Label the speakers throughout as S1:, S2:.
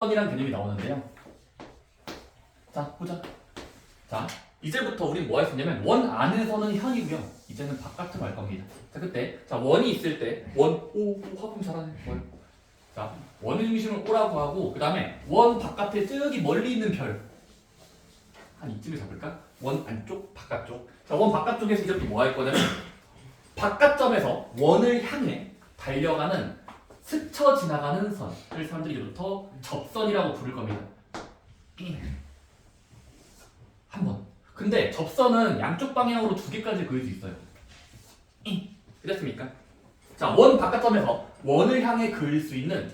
S1: 원이란 개념이 나오는데요. 자, 보자. 자, 이제부터 우린 뭐 할 수 있냐면 원 안에서는 현이고요. 이제는 바깥으로 갈 겁니다. 자, 그때 자 원이 있을 때 오, 화분 잘하네. 원. 자, 원의 중심을 오라고 하고 그 다음에 원 바깥에 저기 멀리 있는 별. 한 이쯤에 잡을까? 원 안쪽, 바깥쪽. 자, 원 바깥쪽에서 이제부터 뭐 할 거냐면 바깥점에서 원을 향해 달려가는 스쳐 지나가는 선을 사람들이 이제부터 접선이라고 부를 겁니다. 한 번. 근데 접선은 양쪽 방향으로 두 개까지 그릴 수 있어요. 그랬습니까? 자, 원 바깥점에서 원을 향해 그릴 수 있는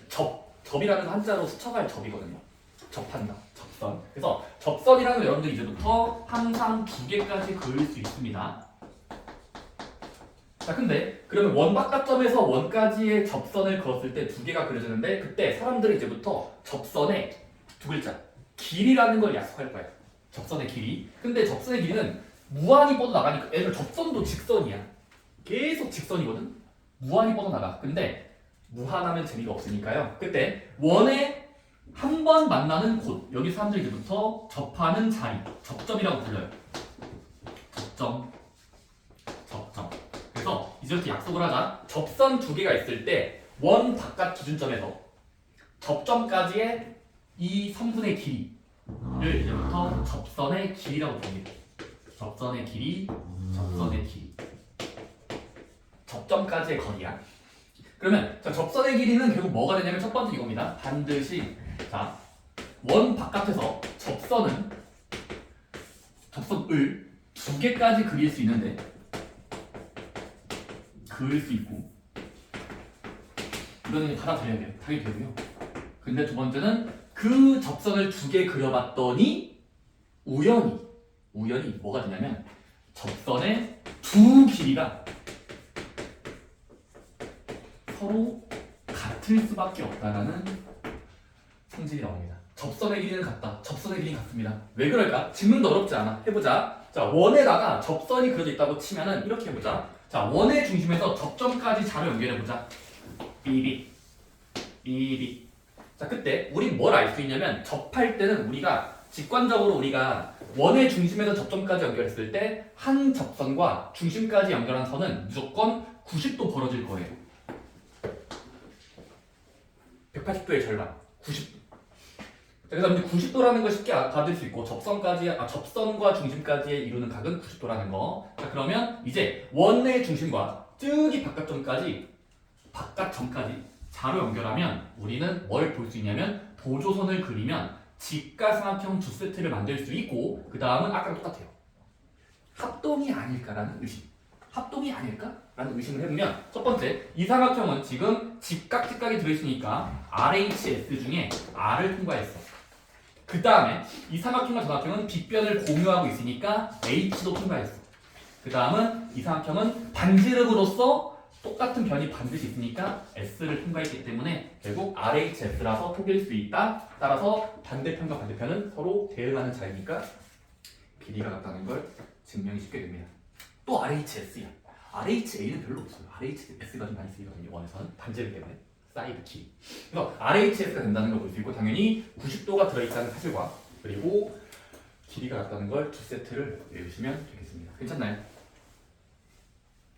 S1: 접이라는 한자로 스쳐갈 접이거든요. 접한다. 접선. 그래서 접선이라는 건 여러분들 이제부터 항상 두 개까지 그릴 수 있습니다. 자, 근데 그러면 원 바깥점에서 원까지의 접선을 그었을 때 두 개가 그려지는데 그때 사람들이 이제부터 접선의 두 글자 길이라는 걸 약속할 거예요. 접선의 길이. 근데 접선의 길이는 무한히 뻗어나가니까 애들 접선도 직선이야. 계속 직선이거든. 무한히 뻗어나가. 근데 무한하면 재미가 없으니까요. 그때 원에 한 번 만나는 곳 여기 사람들이 이제부터 접하는 자리 접점이라고 불러요. 접점. 그래서 이제부터 약속을 하자. 접선 두 개가 있을 때 원 바깥 기준점에서 접점까지의 이 선분의 길이를 이제부터 접선의 길이라고 부릅니다. 접선의 길이, 접선의 길이. 접점까지의 거리야. 그러면 자, 접선의 길이는 결국 뭐가 되냐면 첫 번째 이겁니다. 반드시 자, 원 바깥에서 접선을 두 개까지 그릴 수 있는데 그릴 수 있고 이거는 받아들여야 돼요. 당연히 되고요. 근데 두 번째는 그 접선을 두 개 그려봤더니 우연히 뭐가 되냐면 접선의 두 길이가 서로 같을 수밖에 없다라는 성질이 나옵니다. 접선의 길이는 같다. 접선의 길이는 같습니다. 왜 그럴까? 증명도 어렵지 않아. 해보자. 자, 원에다가 접선이 그려져 있다고 치면은 이렇게 해보자. 자, 원의 중심에서 접점까지 자로 연결해보자. 삐비. 자, 그때 우린 뭘 알 수 있냐면 접할 때는 우리가 직관적으로 우리가 원의 중심에서 접점까지 연결했을 때 한 접선과 중심까지 연결한 선은 무조건 90도 벌어질 거예요. 180도의 절반, 90도. 그래서 90도라는 걸 쉽게 받을 수 있고 접선과 중심까지 이루는 각은 90도라는 거. 자, 그러면 이제 원의 중심과 저기 바깥점까지 자로 연결하면 우리는 뭘 볼 수 있냐면 보조선을 그리면 직가삼각형 두 세트를 만들 수 있고 그 다음은 아까랑 똑같아요. 합동이 아닐까라는 의심. 합동이 아닐까라는 의심을 해보면 첫 번째, 이 삼각형은 지금 직각이 들어있으니까 RHS 중에 R을 통과했어. 그 다음에 이 삼각형과 정각형은 빗변을 공유하고 있으니까 H도 통과했어. 그 다음은 이 삼각형은 반지름으로서 똑같은 변이 반드시 있으니까 S를 통과했기 때문에 결국 RHS라서 통일 수 있다. 따라서 반대편과 반대편은 서로 대응하는 자리니까 길이가 같다는 걸 증명이 쉽게 됩니다. 또 RHS야. RHA는 별로 없어요. RHS가 좀 많이 쓰이거든요. 원에서는 반지름 때문에 사이드 키. 그래서 RHS가 된다는 걸 볼 수 있고 당연히 90도가 들어있다는 사실과 그리고 길이가 같다는 걸 두 세트를 외우시면 되겠습니다. 괜찮나요?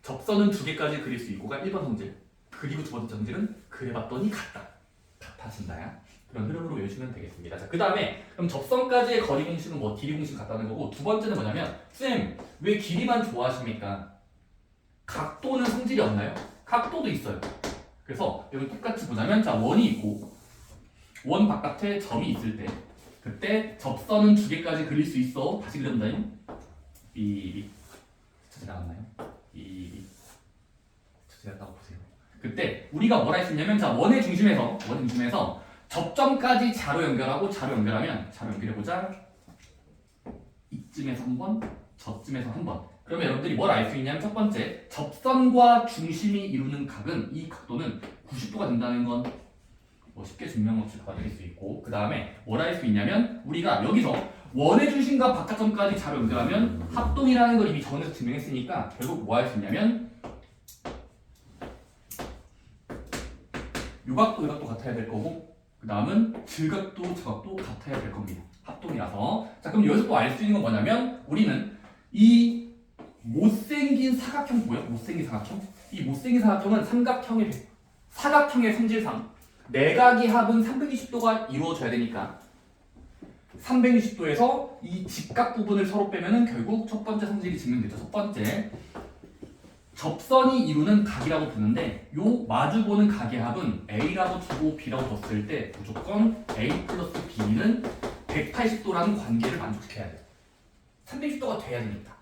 S1: 접선은 두 개까지 그릴 수 있고가 1번 성질. 그리고 두 번째 성질은 그려봤더니 같아진다야. 그런 흐름으로 외우시면 되겠습니다. 자, 그 다음에 그럼 접선까지의 거리 공식은 뭐 길이 공식 같다는 거고 두 번째는 뭐냐면 쌤, 왜 길이만 좋아하십니까? 각도는 성질이 없나요? 각도도 있어요. 그래서 여기 똑같이 보자면 자, 원이 있고 원 바깥에 점이 있을 때 그때 접선은 두 개까지 그릴 수 있어. 다시 그려본다니 삐 지나갔나요? 지나갔다고 보세요. 그때 우리가 뭐라 했었냐면 자, 원의 중심에서 접점까지 자로 연결하면 자로 연결해보자. 이쯤에서 한 번, 저쯤에서 한 번. 그러면 여러분들이 뭘 알 수 있냐면 첫 번째, 접선과 중심이 이루는 각은 이 각도는 90도가 된다는 건 뭐 쉽게 증명 없이 받아들일 수 있고 그 다음에 뭘 알 수 있냐면 우리가 여기서 원의 중심과 바깥점까지 자로 연결하면 합동이라는 걸 이미 전에서 증명했으니까 결국 뭐 할 수 있냐면 요 각도 같아야 될 거고 그 다음은 질각도 저각도 같아야 될 겁니다. 합동이라서. 자, 그럼 여기서 또 알 수 있는 건 뭐냐면 우리는 이 못생긴 사각형 뭐야? 못생긴 사각형? 이 못생긴 사각형은 사각형의 성질상 내각의 합은 320도가 이루어져야 되니까 360도에서 이 직각 부분을 서로 빼면은 결국 첫 번째 성질이 증명되죠. 첫 번째, 접선이 이루는 각이라고 부르는데 요 마주보는 각의 합은 A라고 두고 B라고 뒀을 때 무조건 A 플러스 B는 180도라는 관계를 만족시켜야 돼요. 360도가 돼야 되니까.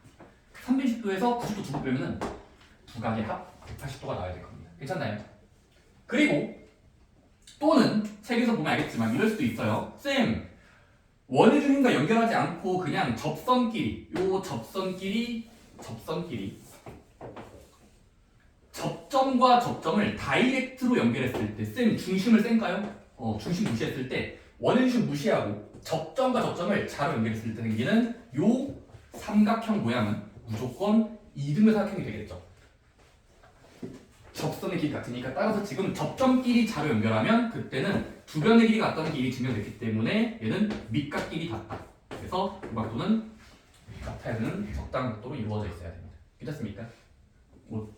S1: 360도에서 90도 두고 빼면은 두 각의 합 180도가 나와야 될 겁니다. 괜찮나요? 그리고 또는 책에서 보면 알겠지만 이럴 수도 있어요. 쌤, 원의 중심과 연결하지 않고 그냥 접선끼리 접점과 접점을 다이렉트로 연결했을 때 쌤 중심을 센까요? 중심 무시했을 때 원의 중심 무시하고 접점과 접점을 자로 연결했을 때 생기는 요 삼각형 모양은 무조건 이등변 사각형이 되겠죠. 접선의 길이 같으니까 따라서 지금 접점끼리 자로 연결하면 그때는 두 변의 길이가 같다는 게 이미 증명됐기 때문에 얘는 밑각끼리 같다. 그래서 우각도는 같아야 되는 적당한 각도로 이루어져 있어야 됩니다. 괜찮습니까? 뭐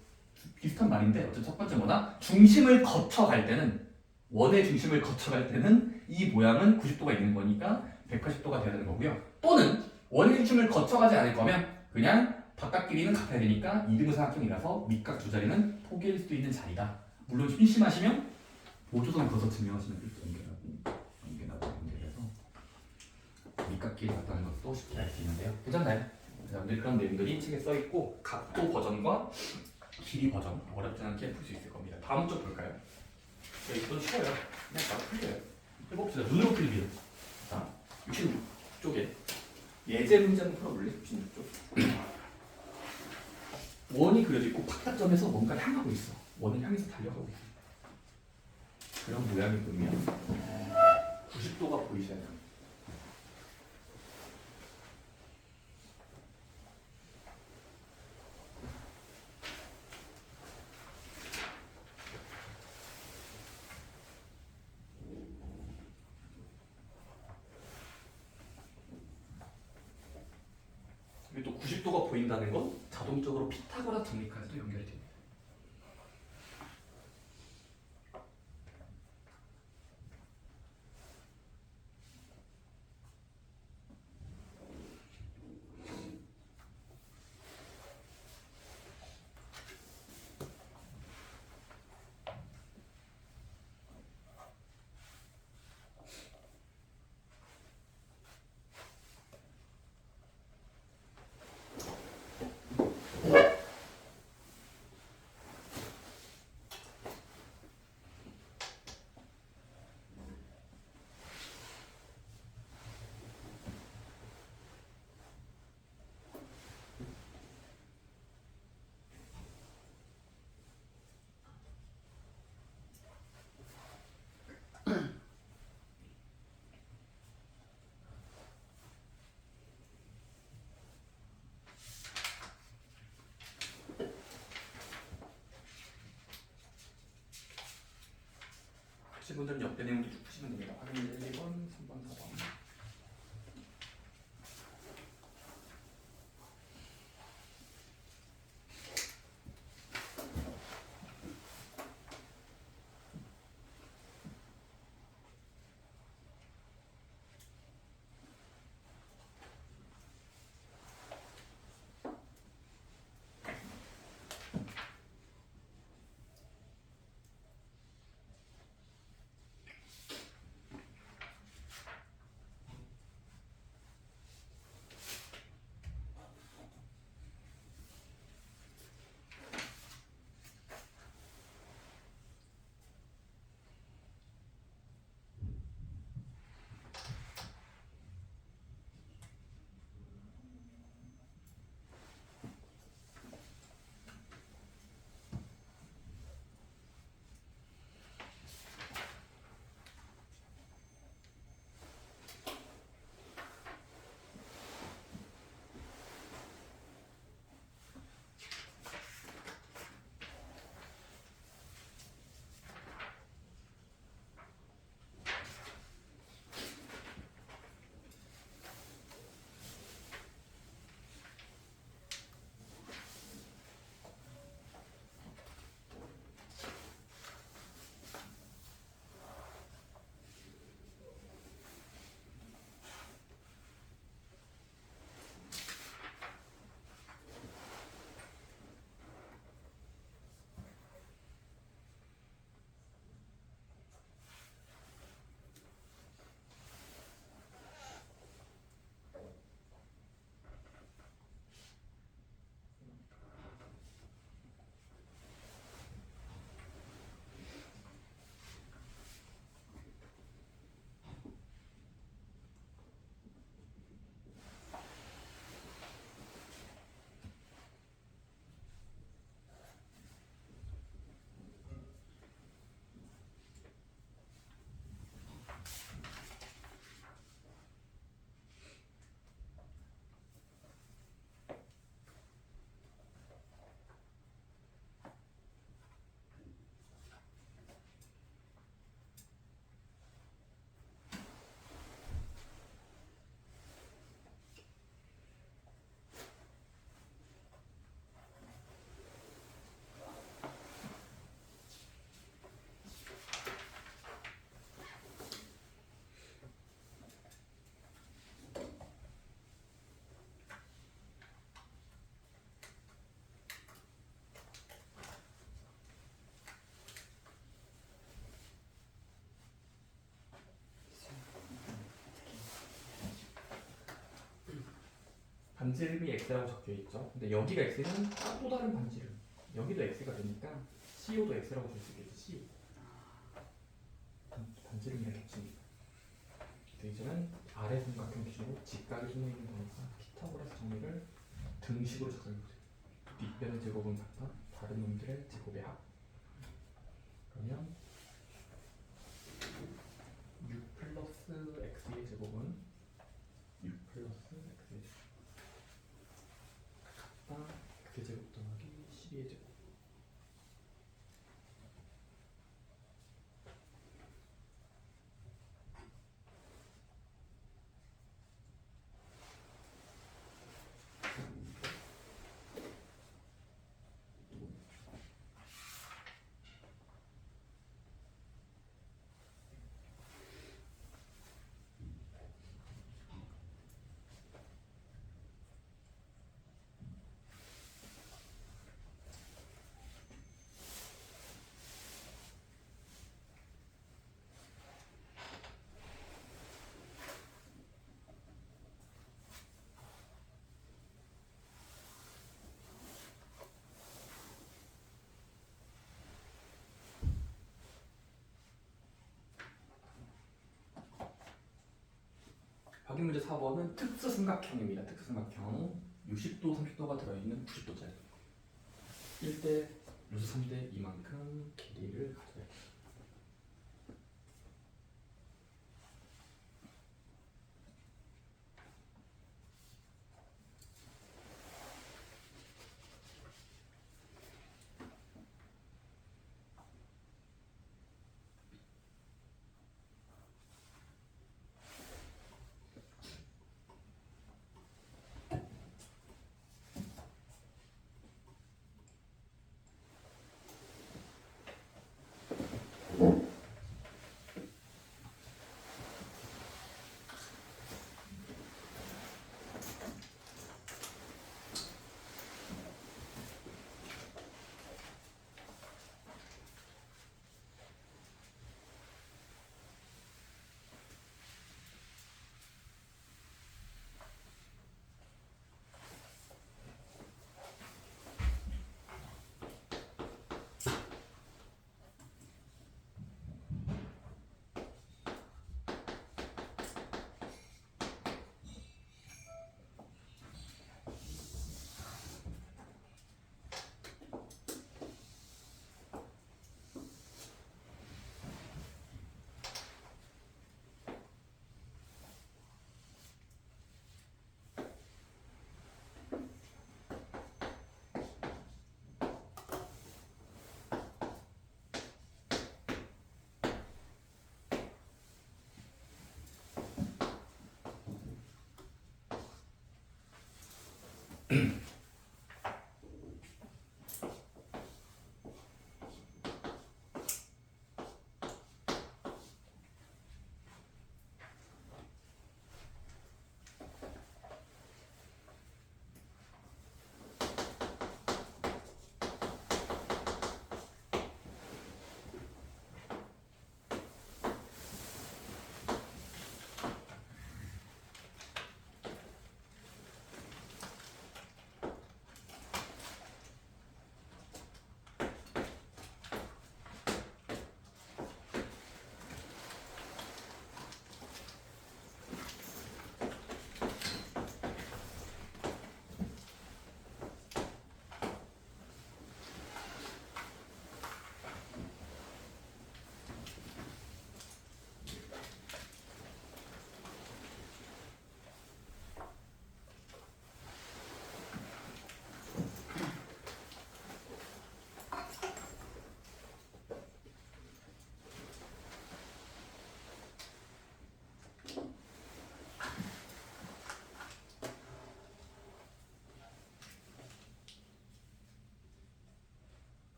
S1: 비슷한 말인데 어쨌든 첫 번째 뭐다? 중심을 거쳐갈 때는 원의 중심을 거쳐갈 때는 이 모양은 90도가 있는 거니까 180도가 돼야 되는 거고요. 또는 원의 중심을 거쳐가지 않을 거면 그냥 바깥 길이는 같아야 되니까 이등분 사각형이라서 밑각 두 자리는 포기할 수도 있는 자리다. 물론 심심하시면 보조선 그어서 증명하시면 연결해서 밑각 길이 같다는 것도 쉽게 알 수 있는데요. 괜찮나요? 여러분들 그런 내용들이 책에 써 있고 각도 버전과 길이 버전 어렵지 않게 풀 수 있을 겁니다. 다음 쪽 볼까요? 이건 쉬워요. 그냥 바로 풀려요. 해봅시다. 눈으로 풀기요. 자, 66쪽에 예제 문제 한번 풀어볼래? 66쪽. 원이 그려져 있고 바깥점에서 뭔가 향하고 있어. 원을 향해서 달려가고 있어. 그런 모양이 보이면 90도가 보이셔야 돼요. 또 90도가 보인다는 건 자동적으로 피타고라 정리까지도 연결이 됩니다. 하실 분들은 옆에 내용도 쭉 푸시면 됩니다. 확인 1, 2번, 3번, 4번. 반지름이 x라고 적혀 있죠. 근데 여기가 x는 또 다른 반지름. 여기도 x가 되니까 CO도 x라고 줄 수 있겠지. C. 반지름이랑 겹칩니다. 이제는 아래 삼각형 기준으로 직각이 숨어 있는 거니까 피타고라스 정리를 등식으로 작성해보세요. 뒷변의 제곱은 같다. 다른 놈들의 제곱의 합. 그러면 6 플러스 x의 제곱은 6 플러스 x의 제곱 같다. x의 제곱 더하기 12의 제곱. 확인 문제 4번은 특수삼각형입니다. 특수삼각형 60도, 30도가 들어있는 90도짜리 1대 루트 3대 이만큼 길이를 가져야 돼요.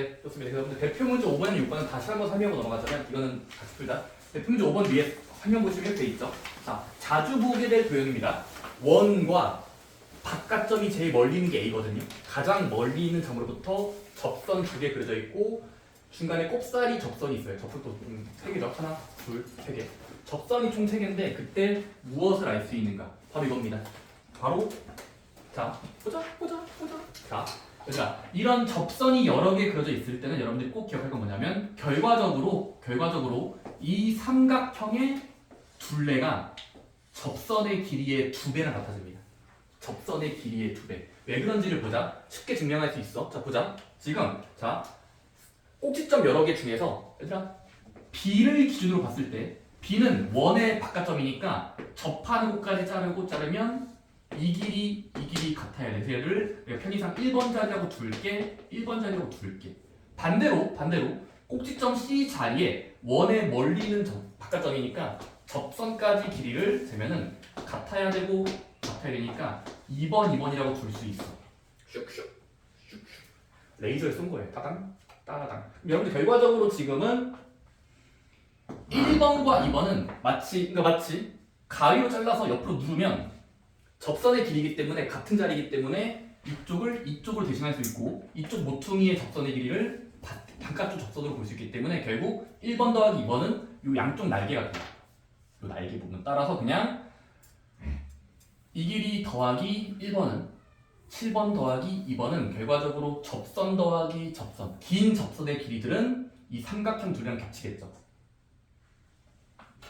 S1: 네, 좋습니다. 여러분들 대표 문제 5번이나 6번은 다시 한번 설명하고 넘어가자면 이거는 같이 풀자. 대표 문제 5번 위에 설명 보시면 이렇게 돼 있죠. 자, 자주 보게 될 도형입니다. 원과 바깥점이 제일 멀리 있는 게 A거든요. 가장 멀리 있는 점으로부터 접선 2개 그려져 있고 중간에 꼽사리 접선이 있어요. 접선도 3개죠. 하나, 둘, 3개. 접선이 총 3개인데 그때 무엇을 알 수 있는가? 바로 이겁니다. 바로 자, 보자. 자, 그러니까 이런 접선이 여러 개 그려져 있을 때는 여러분들이 꼭 기억할 건 뭐냐면 결과적으로 이 삼각형의 둘레가 접선의 길이의 2배나 같아집니다. 접선의 길이의 2배. 왜 그런지를 보자. 쉽게 증명할 수 있어. 자, 보자. 지금 자 꼭지점 여러 개 중에서 얘들아 B를 기준으로 봤을 때 B는 원의 바깥점이니까 접하는 곳까지 자르면 이 길이 같아야 돼. 그래서 얘를 편의상 1번 자리라고 둘게. 반대로 꼭지점 C 자리에 원의 멀리 있는 바깥점이니까 접선까지 길이를 재면은 같아야 되니까 2번이라고 둘 수 있어. 슉슉. 레이저를 쏜 거예요. 따당. 여러분들 결과적으로 지금은 1번과 2번은 마치 가위로 잘라서 옆으로 누르면 접선의 길이기 때문에 같은 자리이기 때문에 이쪽을 대신할 수 있고 이쪽 모퉁이의 접선의 길이를 바깥쪽 접선으로 볼 수 있기 때문에 결국 1번 더하기 2번은 이 양쪽 날개가 돼요. 이 날개 부분 따라서 그냥 이 길이 더하기 1번은 7번 더하기 2번은 결과적으로 접선 더하기 접선 긴 접선의 길이들은 이 삼각형 둘이랑 겹치겠죠.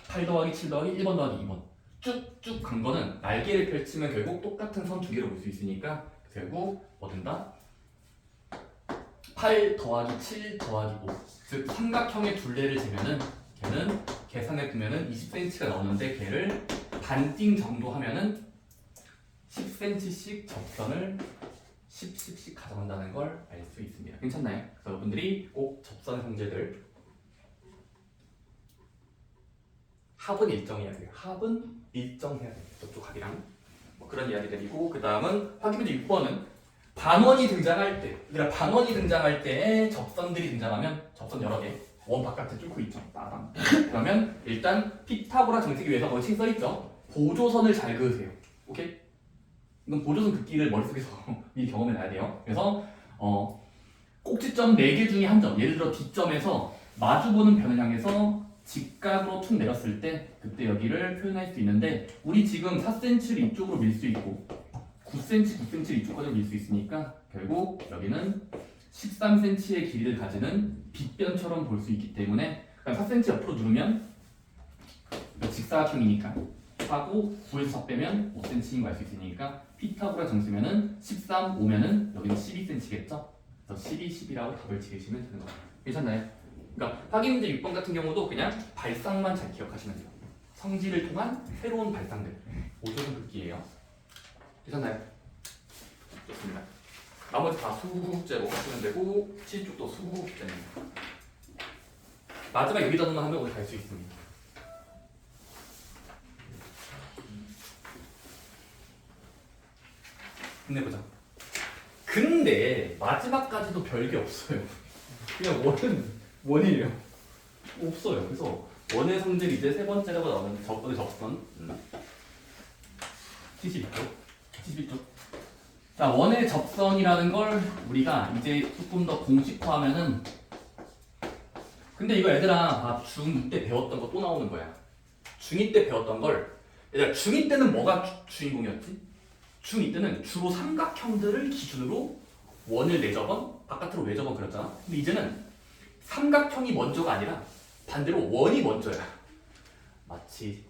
S1: 8 더하기 7 더하기 1번 더하기 2번 쭉쭉 간 거는 날개를 펼치면 결국 똑같은 선 2개를 볼 수 있으니까 결국 뭐 된다? 8 더하기 7 더하기 5 즉 삼각형의 둘레를 재면은 걔는 계산해 보면은 20cm가 나오는데 걔를 반띵 정도 하면은 10cm씩 접선을 10씩 가져간다는 걸 알 수 있습니다. 괜찮나요? 그래서 여러분들이 꼭 접선 형제들 합은 일정해야 돼요. 합은 일정해야 돼요. 저쪽 합이랑 뭐 그런 이야기들이고 그 다음은 확인문제 6번은 반원이 등장할 때 그러니까 반원이 등장할 때 접선들이 등장하면 접선 여러 개 원 바깥에 뚫고 있죠. 따당. 그러면 일단 피타고라 정식이 위해서 뭐칭 써있죠. 보조선을 잘 그으세요. 오케이? 이건 보조선 긋기를 머릿속에서 미리 경험해놔야 돼요. 그래서 꼭지점 4개 중에 한 점 예를 들어 D점에서 마주보는 변을 향해서 직각으로 툭 내렸을 때 그때 여기를 표현할 수 있는데 우리 지금 4cm를 이쪽으로 밀 수 있고 9cm를 이쪽까지 밀 수 있으니까 결국 여기는 13cm의 길이를 가지는 빗변처럼 볼 수 있기 때문에 4cm 옆으로 누르면 직사각형이니까 하고 9에서 4 빼면 5cm인 거 알 수 있으니까 피타고라 정수면은 13, 5면은 여기는 12cm겠죠? 그래서 12, 10이라고 답을 지으시면 되는 거예요. 괜찮나요? 그러니까 확인문제 6번 같은 경우도 그냥 발상만 잘 기억하시면 돼요. 성질을 통한 새로운 발상들. 보조선 긋기예요. 괜찮나요? 좋습니다. 나머지 다 수국제로 하시면 되고 C쪽도 수국제입니다. 마지막 여기다 넣으면 하면 오늘 갈 수 있습니다. 힘내보자. 근데 마지막까지도 별게 없어요. 그냥 원이에요. 없어요. 그래서 원의 성질이 이제 세 번째라고 나오는데 접선 72쪽. 자, 원의 접선이라는 걸 우리가 이제 조금 더 공식화하면은 근데 이거 얘들아 중2 때 배웠던 거 또 나오는 거야. 중2 때 배웠던 걸 얘들아 중2 때는 뭐가 주인공이었지? 중2 때는 주로 삼각형들을 기준으로 원을 4저번, 바깥으로 외저번 그렸잖아. 근데 이제는 삼각형이 먼저가 아니라 반대로 원이 먼저야. 마치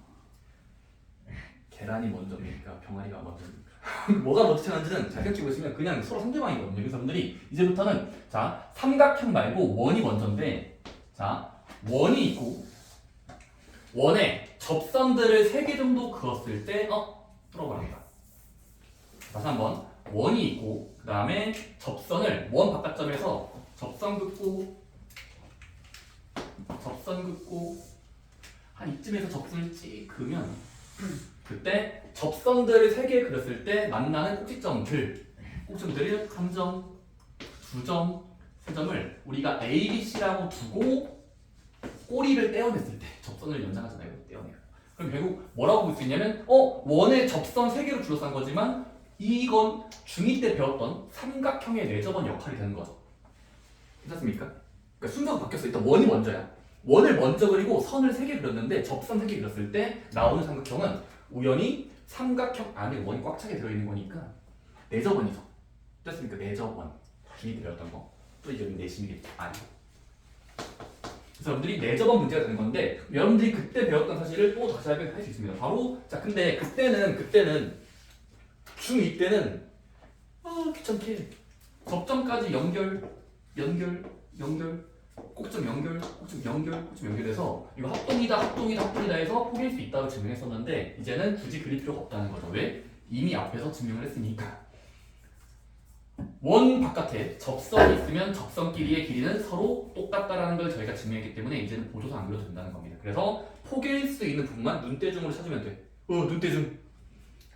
S1: 계란이 먼저입니까? 병아리가 먼저입니까? 뭐가 먼저 태어난지는 잘 생각해보고 있으면 그냥 서로 상대방이거든요. 그래서 여러분들이 이제부터는 자 삼각형 말고 원이 먼저인데 자 원이 있고 원에 접선들을 3개 정도 그었을 때 풀어버린다. 다시 한번 원이 있고 그 다음에 접선을 원 바깥점에서 접선 긋고 한 이쯤에서 접선을 찍 그으면 그때 접선들을 3개 그렸을 때 만나는 꼭지점들을 1점, 2점, 세 점을 우리가 A, B, C라고 두고 꼬리를 떼어냈을 때 접선을 연장하잖아요. 떼어내요. 그럼 결국 뭐라고 볼 수 있냐면 원의 접선 세 개로 둘러싼 거지만 이건 중2 때 배웠던 삼각형의 내접원 역할이 되는 거죠. 괜찮습니까? 그러니까 순서가 바뀌었어. 일단 원이 먼저야. 원을 먼저 그리고 선을 세 개 그렸는데 접선 세 개 그렸을 때 나오는 삼각형은 우연히 삼각형 안에 원이 꽉 차게 들어있는 거니까 내접원이죠. 됐습니까? 내접원. 중2 때 배웠던 거. 또 이제 내심이겠죠. 아니고. 그래서 여러분들이 내접원 문제가 되는 건데 여러분들이 그때 배웠던 사실을 또 다시 할 수 있습니다. 바로 자 근데 그때는 중2 때는 귀찮게 접점까지 연결 꼭좀 연결해서 이거 합동이다 해서 포기할 수 있다고 증명했었는데 이제는 굳이 그릴 필요가 없다는 거죠. 왜? 이미 앞에서 증명을 했으니까. 원 바깥에 접선이 있으면 접선끼리의 길이는 서로 똑같다라는 걸 저희가 증명했기 때문에 이제는 보조서 안 그려도 된다는 겁니다. 그래서 포기할 수 있는 부분만 눈대중으로 찾으면 돼. 눈대중.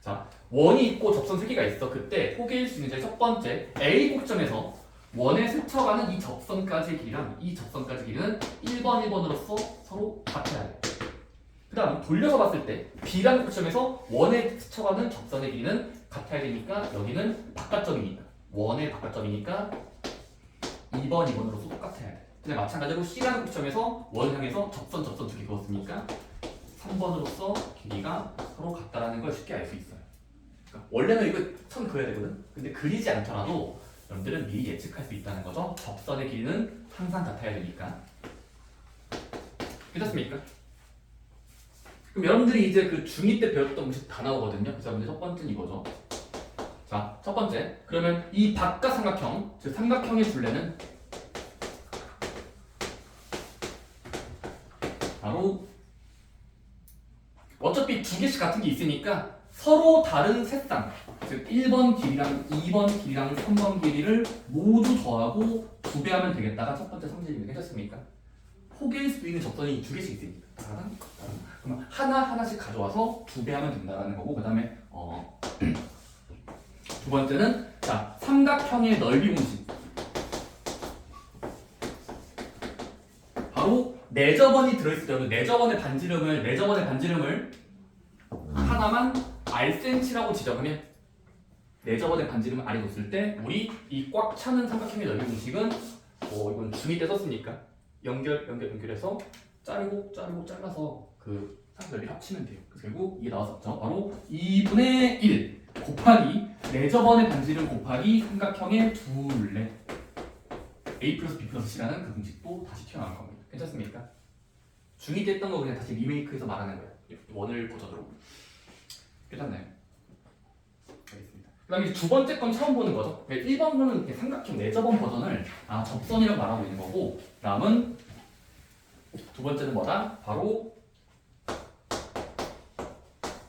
S1: 자, 원이 있고 접선 세 개가 있어. 그때 포기할 수 있는 제 첫 번째 A 꼭점에서 원에 스쳐가는 이 접선까지의 길이랑 이 접선까지의 길이는 1번으로서 서로 같아야 돼. 그 다음 돌려서 봤을 때 B라는 꼭점에서 원에 스쳐가는 접선의 길이는 같아야 되니까 여기는 바깥점이니까 원의 바깥점이니까 2번으로서 똑같아야 돼. 근데 마찬가지로 C라는 꼭점에서 원을 향해서 접선 두 개 그었으니까 3번으로서 길이가 서로 같다라는 걸 쉽게 알 수 있어요. 그러니까 원래는 이거 선 그려야 되거든. 근데 그리지 않더라도 여러분들은 미리 예측할 수 있다는 거죠. 접선의 길이는 항상 같아야 되니까. 괜찮습니까? 그럼 여러분들이 이제 그 중2 때 배웠던 것이 다 나오거든요. 그래서 여러분들 첫 번째는 이거죠. 자, 첫 번째. 그러면 이 바깥 삼각형, 즉 삼각형의 둘레는 바로 어차피 두 개씩 같은 게 있으니까 서로 다른 세 쌍, 즉 1번 길이랑 2번 길이랑 3번 길이를 모두 더하고 2배 하면 되겠다가 첫 번째 성질입니다. 괜찮습니까? 포개일 수 있는 접선이 두 개씩 있으니까 그러면 하나씩 가져와서 2배 하면 된다는 거고 그 다음에 두 번째는 자 삼각형의 넓이 공식 바로 내접원이 들어있을 때 내접원의 반지름을 하나만 Rcm라고 지정하면 내접원의 반지름을 R에 뒀을 때 우리 이 꽉 차는 삼각형의 넓이 공식은 이건 중2 때 썼으니까 연결해서 잘라서 그 삼각 넓이 합치면 돼요. 그래서 결국 이게 나왔었죠. 바로 2분의 1 곱하기 내접원의 반지름 곱하기 삼각형의 둘레 A 플러스 B 플러스 C라는 그 공식도 다시 튀어나올 겁니다. 괜찮습니까? 중2 때 했던 거 그냥 다시 리메이크해서 말하는 거예요. 원을 버전으로. 괜찮나요? 알겠습니다. 그 다음에 두 번째 건 처음 보는 거죠. 1번은 삼각형 내접원 버전을 접선이라고 말하고 있는 거고 그 다음은 두 번째는 뭐다? 바로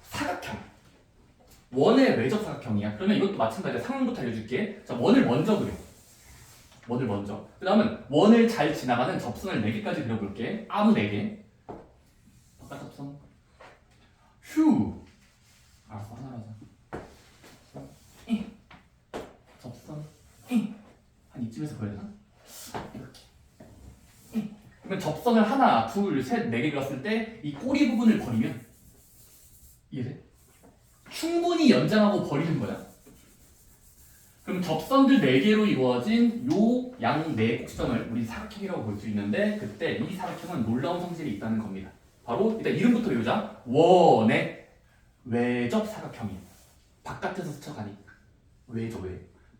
S1: 사각형. 원의 외접 사각형이야. 그러면 이것도 마찬가지야. 상황부터 알려줄게. 자, 원을 먼저 그려. 그 다음은 원을 잘 지나가는 접선을 4개까지 그려볼게. 아무 4개. 바깥 접선. 알았어, 하나 하자. 접선. 한 이쯤에서 그려야 되나? 이렇게. 그러면 접선을 하나, 둘, 셋, 4개 그렸을 때 이 꼬리 부분을 버리면 이해돼? 충분히 연장하고 버리는 거야. 그럼 접선들 4개로 이루어진 요 양 4곡점을 우리 사각형이라고 볼 수 있는데 그때 이 사각형은 놀라운 성질이 있다는 겁니다. 바로 일단 이름부터 외우자. 원의 외접 사각형이야. 바깥에서 스쳐가니 외접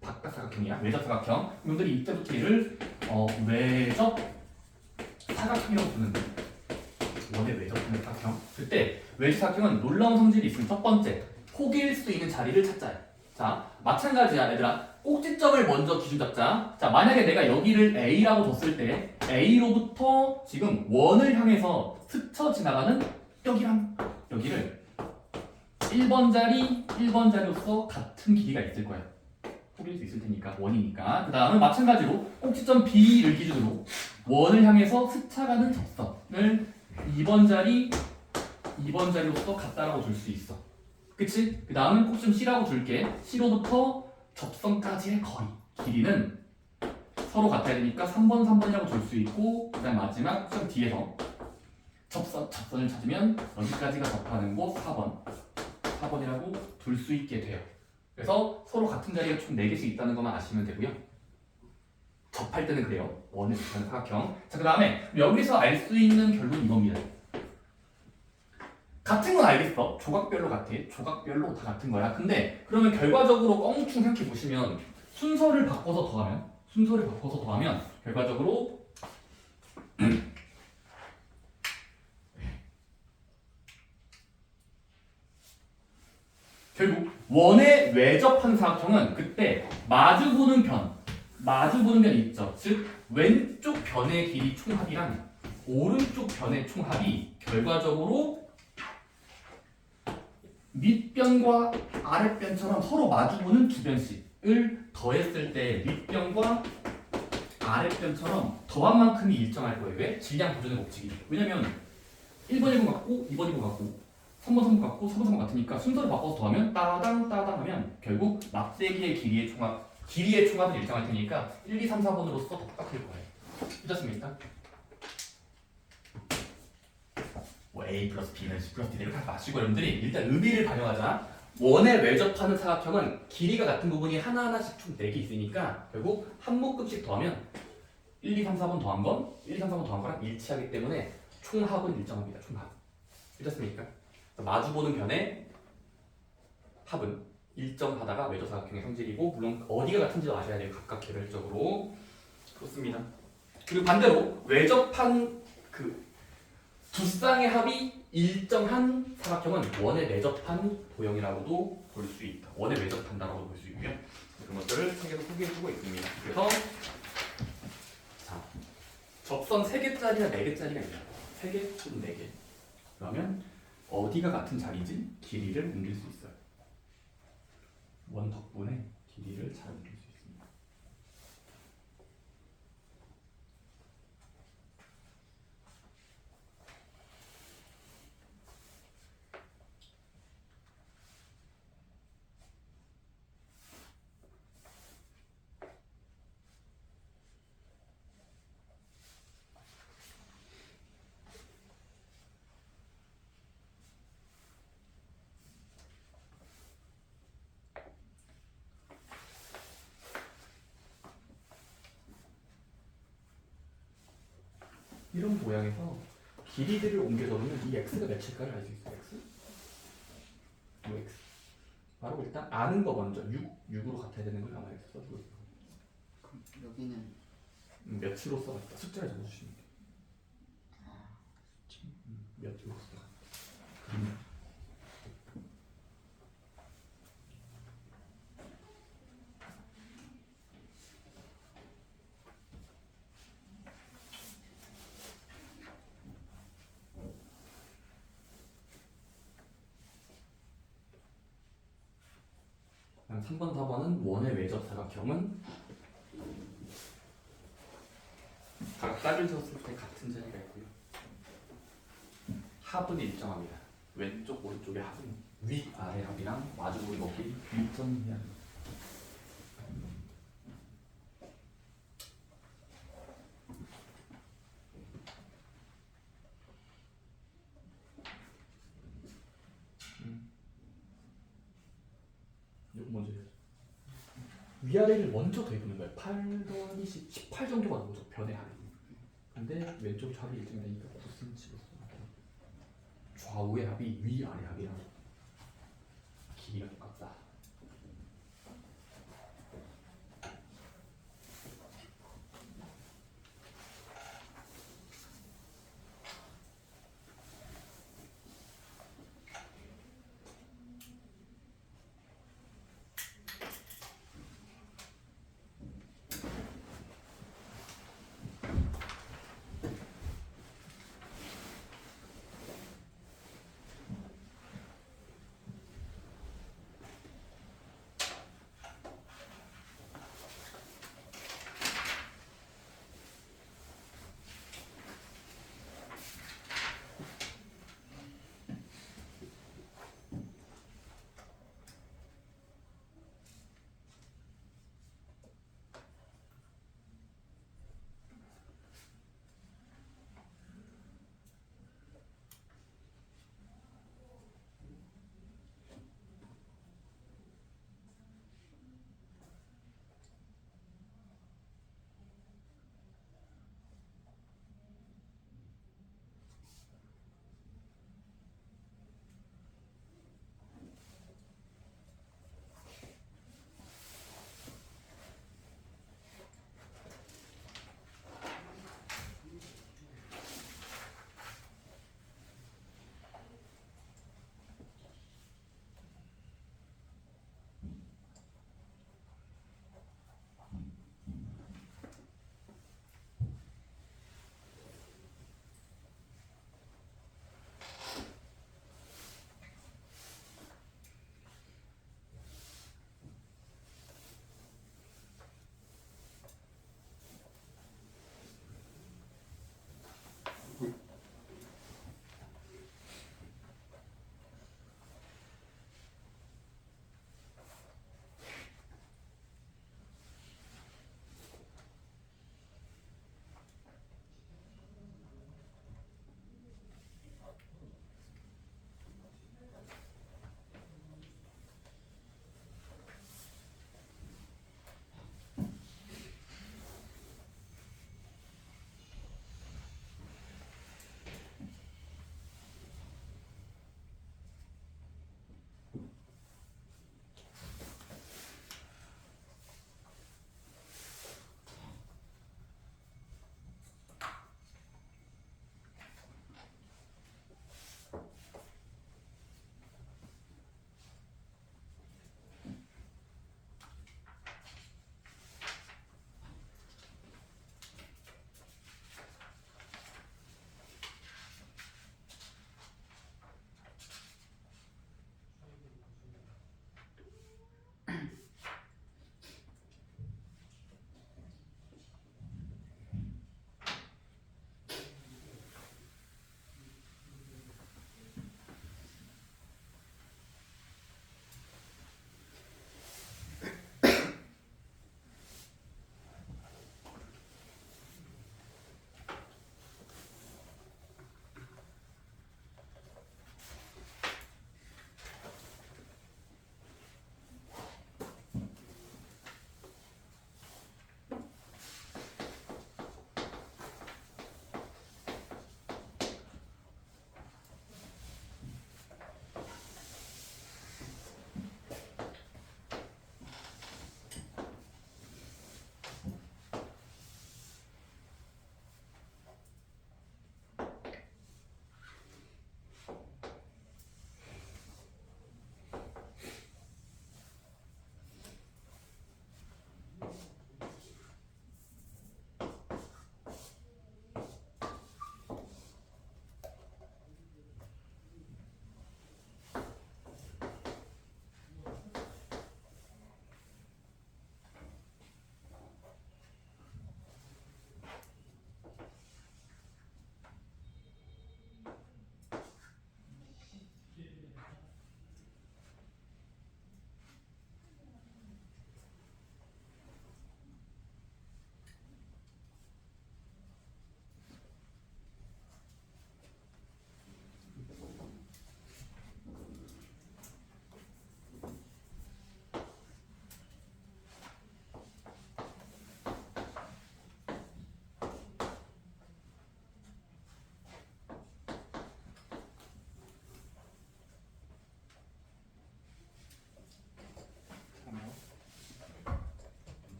S1: 바깥 사각형이야. 외접 사각형. 여러분들이 이때부터 얘를 외접 사각형이라고 부르는데 원의 외접 사각형. 그때 외접 사각형은 놀라운 성질이 있으면 첫 번째 포개일 수 있는 자리를 찾자. 자, 마찬가지야 얘들아. 꼭지점을 먼저 기준 잡자. 자, 만약에 내가 여기를 A라고 뒀을 때 A로부터 지금 원을 향해서 스쳐 지나가는 여기랑 여기를 1번 자리로서 같은 길이가 있을 거야. 포개일 수 있을 테니까 원이니까. 그 다음에 마찬가지로 꼭지점 B를 기준으로 원을 향해서 스쳐가는 접선을 2번 자리로서 같다라고 줄 수 있어. 그치? 그 다음은 꼭지점 C라고 줄게. C로부터 접선까지의 거리 길이는 서로 같아야 되니까 3번, 3번이라고 둘 수 있고 그다음 마지막 좀 뒤에서 접선을 찾으면 여기까지가 접하는 곳 4번이라고 둘 수 있게 돼요. 그래서 서로 같은 자리가 총 4개씩 있다는 것만 아시면 되고요. 접할 때는 그래요. 원에 접하는 사각형. 자, 그 다음에 여기서 알 수 있는 결론은 이겁니다. 같은 건 알겠어. 조각별로 같아. 조각별로 다 같은 거야. 근데 그러면 결과적으로 껑충 생각해 보시면 순서를 바꿔서 더하면 결과적으로 결국 원에 외접한 사각형은 그때 마주보는 변 있죠. 즉 왼쪽 변의 길이 총합이랑 오른쪽 변의 총합이 결과적으로 밑변과 아랫변처럼 서로 마주보는 두 변씩을 더했을 때 밑변과 아랫변처럼 더한 만큼이 일정할 거예요. 왜? 질량 보존의 법칙이죠. 왜냐면 1번 1번 같고 2번 2번 같고 3번 3번 같고 4번 4번 같으니까 순서를 바꿔서 더하면 따당 하면 결국 막대기의 길이의 총합은 일정할 테니까 1, 2, 3, 4번으로서 똑같을 거예요. 괜찮습니까? 뭐 A 플러스 B는 C 플러스 D를 다 마시고 여러분들이 일단 의미를 반영하자. 원에 외접하는 사각형은 길이가 같은 부분이 하나하나씩 총 4개 있으니까 결국 한 묶음씩 더하면 1, 2, 3, 4번 더한 건 1, 2, 3, 4번 더한 거랑 일치하기 때문에 총합은 일정합니다. 총합. 괜찮습니까? 마주보는 변의 합은 일정하다가 외접사각형의 성질이고 물론 어디가 같은지도 아셔야 돼요. 각각 개별적으로. 그렇습니다. 그리고 반대로 외접한 그 두 쌍의 합이 일정한 사각형은 원에 매접한 도형이라고도 볼 수 있다. 원에 매접한다라고 볼 수 있고요. 그런 것들을 책에서 소개해주고 있습니다. 그래서 자, 접선 3개짜리나 4개짜리가 있다. 3개 또는 4개. 그러면 어디가 같은 자리인지 길이를 옮길 수 있어요. 원 덕분에 길이를 잘 옮길 수 있습니다. 이런 모양에서 길이들을 옮겨 적으면 이 x가 몇일까를 알 수 있어요. x? 뭐 x? 바로 일단 아는 거 먼저 6으로 같아야 되는 걸 아마 x 써주고 있어요.
S2: 그럼 여기는
S1: 몇으로 써봤다. 숫자를 적어주시면 돼요. 몇으로 써. 그럼 3번, 4번은 원의 외접 사각형은 각각 짝을 지었을 때 같은 자리가 있고요. 합은 일정합니다. 왼쪽, 오른쪽의 합은 위, 아래 합이랑 마주보기 높이 일정해야 합니다. 이거 먼저 해야죠. 위아래를 먼저 더해보는 거예요. 8 더하기 18 정도가 나오죠. 변의 합이. 근데 왼쪽 합이 일정되니까 9cm로 써요. 좌우의 합이 위, 아래 합이랑 길이가 똑같다.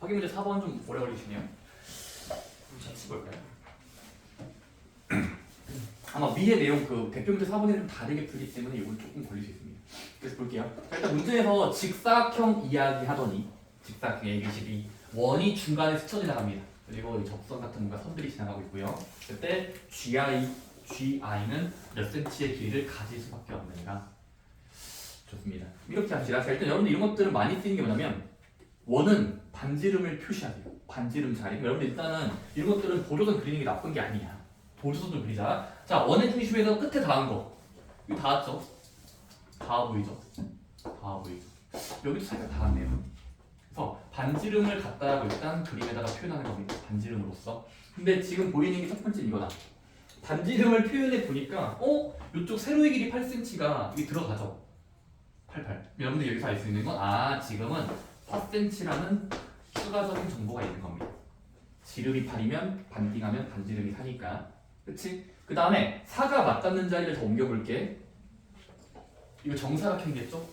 S1: 확인 문제 4번 좀 오래 걸리시네요. 좀 같이 볼까요? 아마 위의 내용 그 대표 문제 4번이 좀 다르게 풀기 때문에 이건 조금 걸릴 수 있습니다. 그래서 볼게요. 자, 일단 문제에서 직사각형 이야기 하더니 직사각형 ABCD 원이 중간에 스쳐 지나갑니다. 그리고 이 접선 같은 뭔가 선들이 지나가고 있고요. 그때 GI는 몇 cm의 길이를 가질 수밖에 없는가? 좋습니다. 이렇게 합시다. 자, 일단 여러분들 이런 것들은 많이 쓰이는 게 뭐냐면 원은 반지름을 표시하세요. 반지름 자리. 여러분들 일단은 이런 것들은 보조선 그리는 게 나쁜 게 아니야. 보조선을 그리자. 자, 원의 중심에서 끝에 닿은 거. 이거 닿았죠? 닿아 보이죠? 닿아 보이죠? 여기도 살짝 닿았네요. 그래서 반지름을 갖다라고 일단 그림에다가 표현하는 겁니다. 반지름으로써. 근데 지금 보이는 게 첫 번째 이거다. 반지름을 표현해 보니까 이쪽 세로의 길이 8cm가 여기 들어가죠. 88. 여러분들 여기서 알 수 있는 건 지금은 4cm라는 추가적인 정보가 있는 겁니다. 지름이 8이면 반딩하면 반지름이 4니까. 그치? 그 다음에 4가 맞닿는 자리를 더 옮겨볼게. 이거 정사각형이겠죠?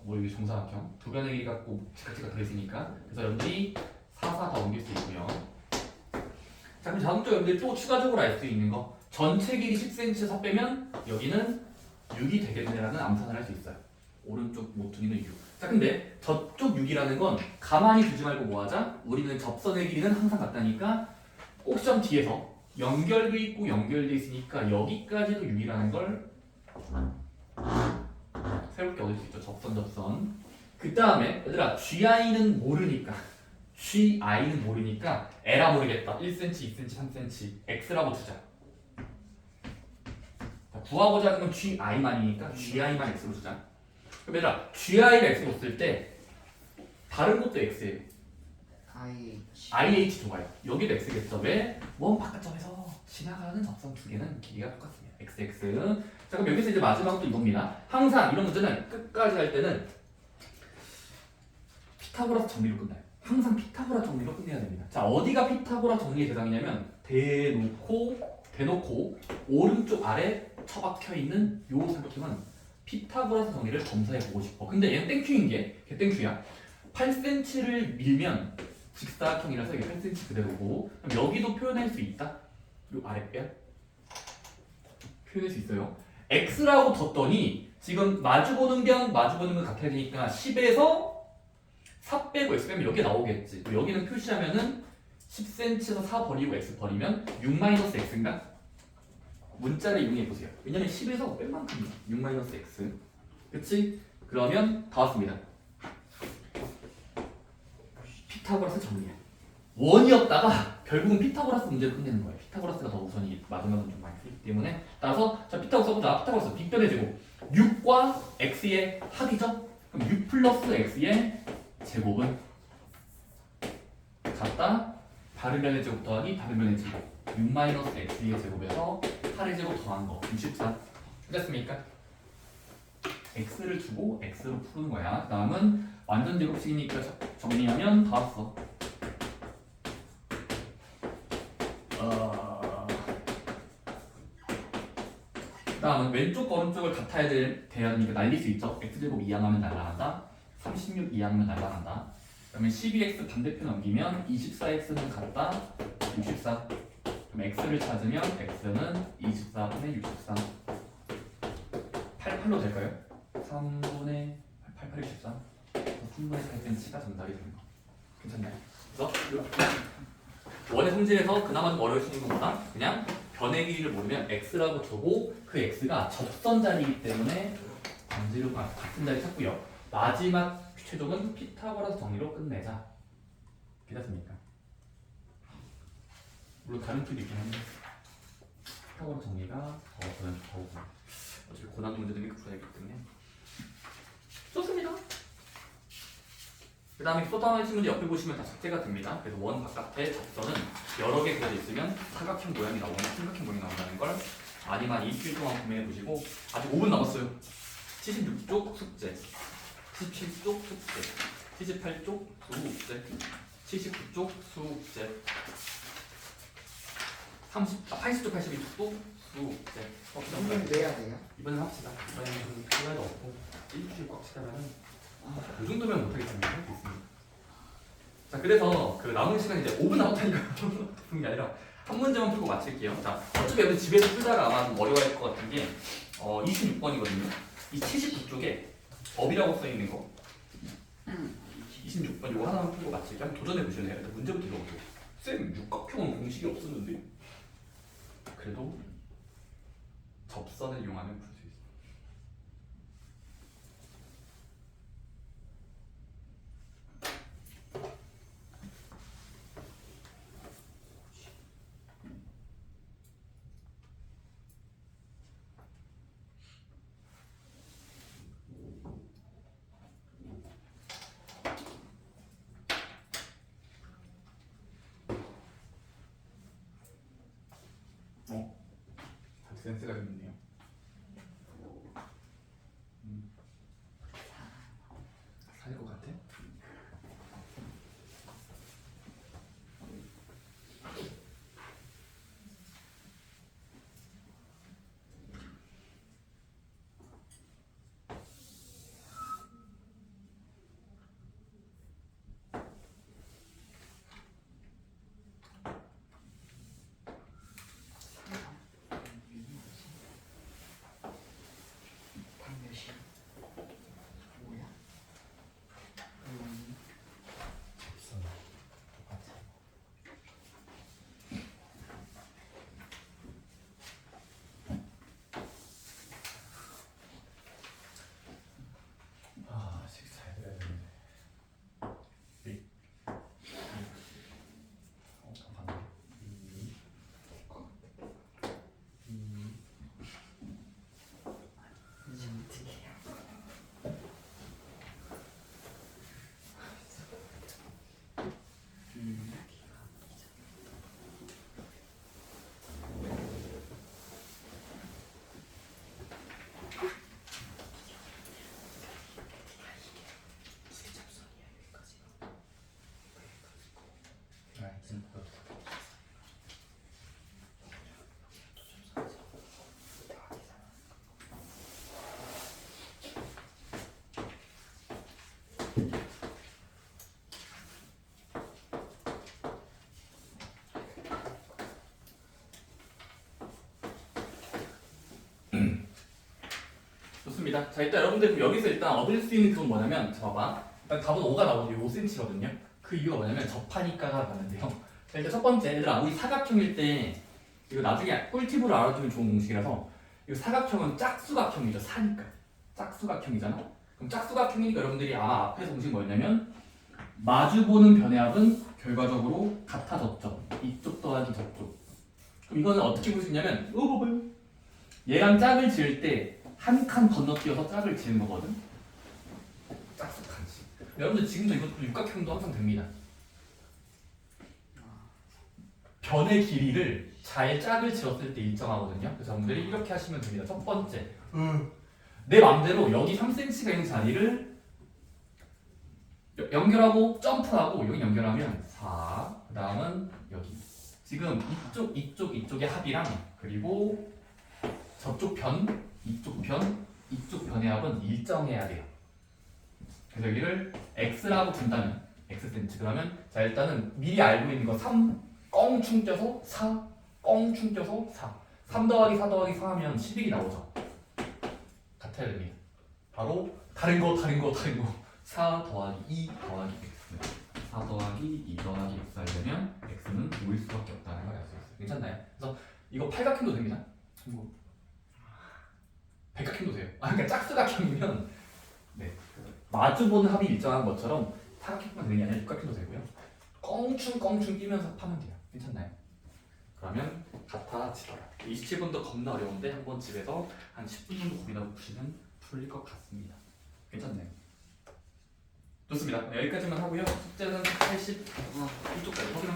S1: 이게 정사각형. 두 변의 길이 갖고 직각지가 들어있으니까. 그래서 여러분들이 4, 4 다 옮길 수 있고요. 자, 그럼 다음 쪽 여러분들이 또 추가적으로 알 수 있는 거. 전체 길이 10cm에서 4 빼면 여기는 6이 되겠네라는 암산을 할 수 있어요. 오른쪽 모퉁이는 6. 자, 근데 저쪽 6이라는 건 가만히 두지 말고 뭐 하자? 우리는 접선의 길이는 항상 같다니까 꼭 시험 뒤에서 연결돼 있고 연결돼 있으니까 여기까지도 6이라는 걸 새롭게 얻을 수 있죠. 접선. 그 다음에 얘들아 GI는 모르니까 L아 모르겠다. 1cm, 2cm, 3cm X라고 두자. 자, 구하고자 하는 건 GI만이니까 GI만 X로 두자. 그럼 얘들아 GI가 X로 쓸 때 다른 것도 X예요. IH 좋아요. 여기도 X겠죠. 왜? 원 바깥점에서 지나가는 접선 두 개는 길이가 똑같습니다. XX. 자, 그럼 여기서 이제 마지막은 또 이겁니다. 항상 이런 문제는 끝까지 할 때는 피타고라스 정리로 끝나요. 항상 피타고라스 정리로 끝내야 됩니다. 자, 어디가 피타고라스 정리의 대상이냐면 대놓고 오른쪽 아래 처박혀 있는 요 삼각형은 피타고라스 정리를 검사해 보고 싶어. 근데 얘는 땡큐인 게 개땡큐야. 8cm를 밀면 직사각형이라서 이게 8cm 그대로고 그럼 여기도 표현할 수 있다. 요 아랫배 표현할 수 있어요. X라고 뒀더니 지금 마주보는 건 같아야 되니까 10에서 4 빼고 X 빼면 여기 나오겠지. 여기는 표시하면은 10cm에서 4 버리고 X 버리면 6-X인가? 문자를 이용해 보세요. 왜냐면 10에서 뺀 만큼이야. 6-X. 그치? 그러면 다 왔습니다. 피타고라스 정리해. 원이었다가 결국은 피타고라스 문제를 끝내는 거예요. 피타고라스가 더 우선이 마지막은 좀 많이 쓰기 때문에 따라서 자 피타고라스 써보자. 피타고라스 빗변의 제곱 6과 x의 합이죠? 그럼 6 플러스 x의 제곱은 같다. 다른 변의 제곱 더하기 다른 변의 제곱 6 마이너스 x의 제곱에서 8의 제곱 더한 거 64 됐습니까? x를 주고 x로 푸는 거야. 그 다음은 완전 제곱식이니까 정리하면 다 왔어. 그 다음은 왼쪽과 오른쪽을 같아야 돼야 되니까 날릴 수 있죠. x제곱 이항하면 날라간다. 36 이항하면 날라간다. 그러면 12x 반대편 넘기면 24x는 같다. 64. 그럼 x를 찾으면 x는 24분의 63. 88로 될까요? 3분의 88, 63. 3분의 8cm가 정답이 되는 거. 괜찮나요? 그래서 원의 성질에서 그나마 좀 어려우시는 건 뭐다? 그냥 변의 길이를 모르면 x라고 두고 그 x가 접선 자리이기 때문에 반지름과 같은 자리 찾고요. 마지막 최종은 피타고라스 정리로 끝내자. 괜찮습니까? 물론 다른 툴이 있긴 한데 피타고라스 정리가 더우고 어차피 고난도 문제도 이렇게 풀어야 되기 때문에 좋습니다. 그 다음에 쏟아내신 문제 옆에 보시면 다 삭제가 됩니다. 그래서 원 바깥에 접선은 여러 개 그려져 있으면 사각형 모양이 나오는 삼각형 모양이 나온다는 걸 많이 일주일 동안 고민해 보시고 아직 5분 남았어요. 76쪽 숙제 77쪽 숙제 78쪽 수숙제 79쪽 수숙제 80쪽 82쪽도 수숙제
S2: 이건 왜 해야 돼요?
S1: 이번엔 합시다. 이번에는 시간도 없고 일주일 꽉 차면은 이 정도면 못하겠습니다. 할 수 있습니다. 자, 그래서 그 남은 시간 이제 5분 남았다니까 푸는 게 아니라 한 문제만 풀고 마칠게요. 자, 어차피 여러분 집에서 풀다가 아마 좀 어려워할 것 같은 게 26번이거든요. 이 79쪽에 업이라고 써 있는 거 26번 이거 하나만 풀고 마칠게. 한번 도전해 보실래요? 일단 문제부터 읽어보세요. 쌤, 육각형은 공식이 없었는데. 그래도 접선을 이용하면 풀 수 있어요. 센스가 좀 있네요. 살 것 같아?
S2: 몇이야? 뭐야?
S1: 아, 식사해야 되는데. 잠깐만.
S2: 이제 어떻게 해요?
S1: 좋습니다. 자, 일단 여러분들 그럼 여기서 일단 얻을 수 있는 그건 뭐냐면, 자, 봐봐. 일단 답은 5가 나오죠. 5cm거든요. 그 이유가 뭐냐면 접하니까가 나는데요. 자, 일단 첫 번째, 얘들아, 우리 사각형일 때 이거 나중에 꿀팁으로 알아두면 좋은 공식이라서 이거 사각형은 짝수각형이죠. 사니까. 짝수각형이잖아. 그럼 짝수각형이니까 여러분들이 아마 앞에서 공식이 뭐였냐면 마주보는 변의 합은 결과적으로 같아졌죠. 이쪽 더하기 저쪽. 그럼 이거는 어떻게 볼 수 있냐면, 봐봐요. 얘랑 짝을 지을 때 한 칸 건너뛰어서 짝을 지은 거거든. 짝수칸씩. 여러분들 지금도 이것도 육각형도 항상 됩니다. 변의 길이를 잘 짝을 지었을 때 일정하거든요. 그래서 여러분들이 이렇게 하시면 됩니다. 첫 번째, 내 맘대로 여기 3cm가 있는 자리를 연결하고 점프하고 여기 연결하면 4, 그 다음은 여기. 지금 이쪽의 합이랑 그리고 저쪽 변, 이쪽 변의 합은 일정해야 돼요. 그래서 여기를 x라고 준다면 xcm 그러면 자 일단은 미리 알고 있는 거 3 껑충 떼서 4 껑충 떼서 4 3 더하기 4 더하기 4 하면 11이 나오죠. 같아야 됩니다. 바로 다른 거 4 더하기 2 더하기 x 4 더하기 2 더하기 x 하려면 x는 5일 수밖에 없다는 걸 알 수 있어요. 괜찮나요? 그래서 이거 팔각형도 됩니다. 뭐 백각형도 돼요. 그러니까 짝수각형이면 네 마주보는 합이 일정한 것처럼 사각형만 되는 게 아니라 육각형도 되고요. 껑충 뛰면서 파면 돼요. 괜찮나요? 그러면 같아지더라. 27번도 겁나 어려운데 한번 집에서 한 10분 정도 고민하고 푸시면 풀릴 것 같습니다. 괜찮나요? 좋습니다. 여기까지만 하고요. 숙제는 81쪽까지 확인할게요.